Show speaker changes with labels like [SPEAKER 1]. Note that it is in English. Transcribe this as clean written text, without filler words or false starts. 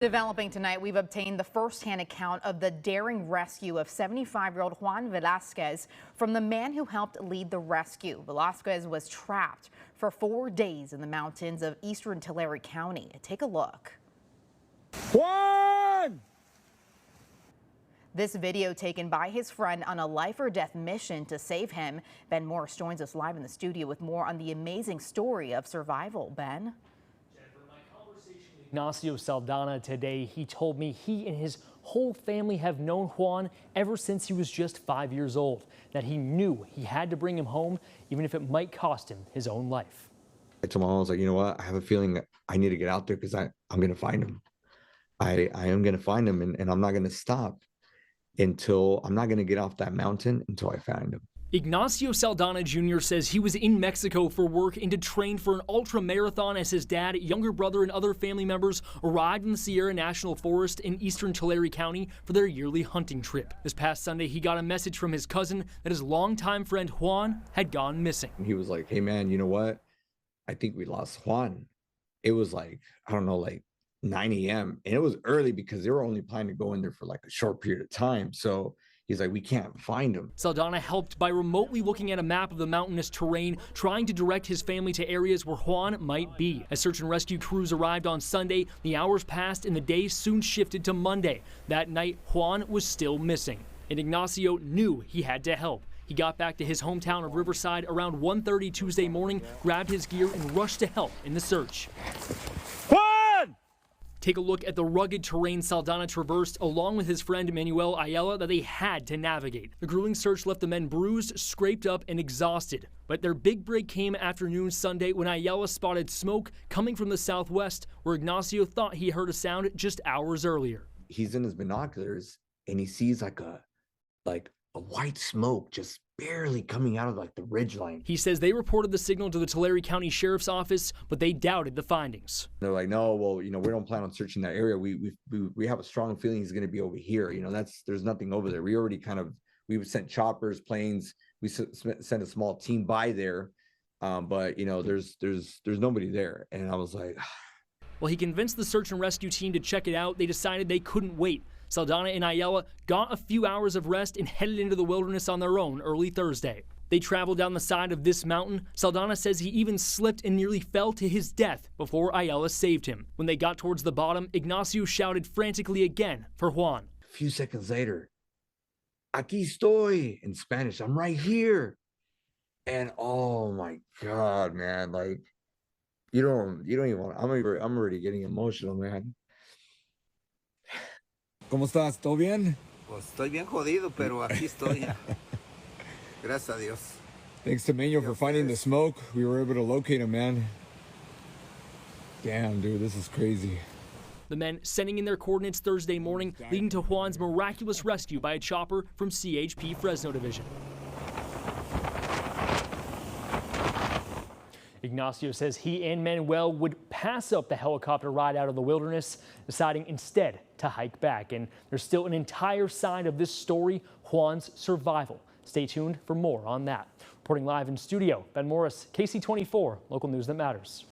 [SPEAKER 1] Developing tonight, we've obtained the first-hand account of the daring rescue of 75-year-old Juan Velasquez from the man who helped lead the rescue. Velasquez was trapped for 4 days in the mountains of eastern Tulare County. Take a look.
[SPEAKER 2] Juan!
[SPEAKER 1] This video taken by his friend on a life-or-death mission to save him. Ben Morris joins us live in the studio with more on the amazing story of survival. Ben?
[SPEAKER 3] Ignacio Saldana today, he told me he and his whole family have known Juan ever since he was just 5 years old, that he knew he had to bring him home, even if it might cost him his own life.
[SPEAKER 2] I told my mom, I was like, you know what? I have a feeling I need to get out there because I'm going to find him. I am going to find him, and I'm not going to stop until I'm not going to get off that mountain until I find him.
[SPEAKER 3] Ignacio Saldana Jr. says he was in Mexico for work and to train for an ultra marathon as his dad, younger brother, and other family members arrived in the Sierra National Forest in eastern Tulare County for their yearly hunting trip. This past Sunday, he got a message from his cousin that his longtime friend Juan had gone missing.
[SPEAKER 2] He was like, hey man, you know what? I think we lost Juan. It was like, I don't know, like 9 a.m. and it was early because they were only planning to go in there for like a short period of time. So he's like, we can't find him.
[SPEAKER 3] Saldana helped by remotely looking at a map of the mountainous terrain, trying to direct his family to areas where Juan might be. As search and rescue crews arrived on Sunday, the hours passed and the day soon shifted to Monday. That night, Juan was still missing, and Ignacio knew he had to help. He got back to his hometown of Riverside around 1:30 Tuesday morning, grabbed his gear, and rushed to help in the search. Take a look at the rugged terrain Saldana traversed along with his friend Manuel Ayala that they had to navigate. The grueling search left the men bruised, scraped up, and exhausted. But their big break came afternoon Sunday when Ayala spotted smoke coming from the southwest, where Ignacio thought he heard a sound just hours earlier.
[SPEAKER 2] He's in his binoculars and he sees like a white smoke just barely coming out of like the ridgeline.
[SPEAKER 3] He says they reported the signal to the Tulare County Sheriff's Office, but they doubted the findings.
[SPEAKER 2] They're like, no, well, you know, we don't plan on searching that area. We have a strong feeling he's going to be over here. You know, there's nothing over there. We already we sent choppers, planes. We sent a small team by there, but you know, there's nobody there. And I was like,
[SPEAKER 3] well, he convinced the search and rescue team to check it out. They decided they couldn't wait. Saldana and Ayala got a few hours of rest and headed into the wilderness on their own early Thursday. They traveled down the side of this mountain. Saldana says he even slipped and nearly fell to his death before Ayala saved him. When they got towards the bottom, Ignacio shouted frantically again for Juan.
[SPEAKER 2] A few seconds later, Aquí estoy, in Spanish, I'm right here. And oh my God, man, like you don't even want, I'm already getting emotional, man.
[SPEAKER 4] ¿Cómo estás? ¿Todo bien?
[SPEAKER 5] Pues estoy bien jodido, pero aquí estoy. Gracias a Dios.
[SPEAKER 4] Thanks to Meño for finding the smoke. We were able to locate him, man. Damn, dude, this is crazy.
[SPEAKER 3] The men sending in their coordinates Thursday morning, leading to Juan's miraculous rescue by a chopper from CHP Fresno Division. Ignacio says he and Manuel would pass up the helicopter ride out of the wilderness, deciding instead to hike back. And there's still an entire side of this story, Juan's survival. Stay tuned for more on that. Reporting live in studio, Ben Morris, KC24, local news that matters.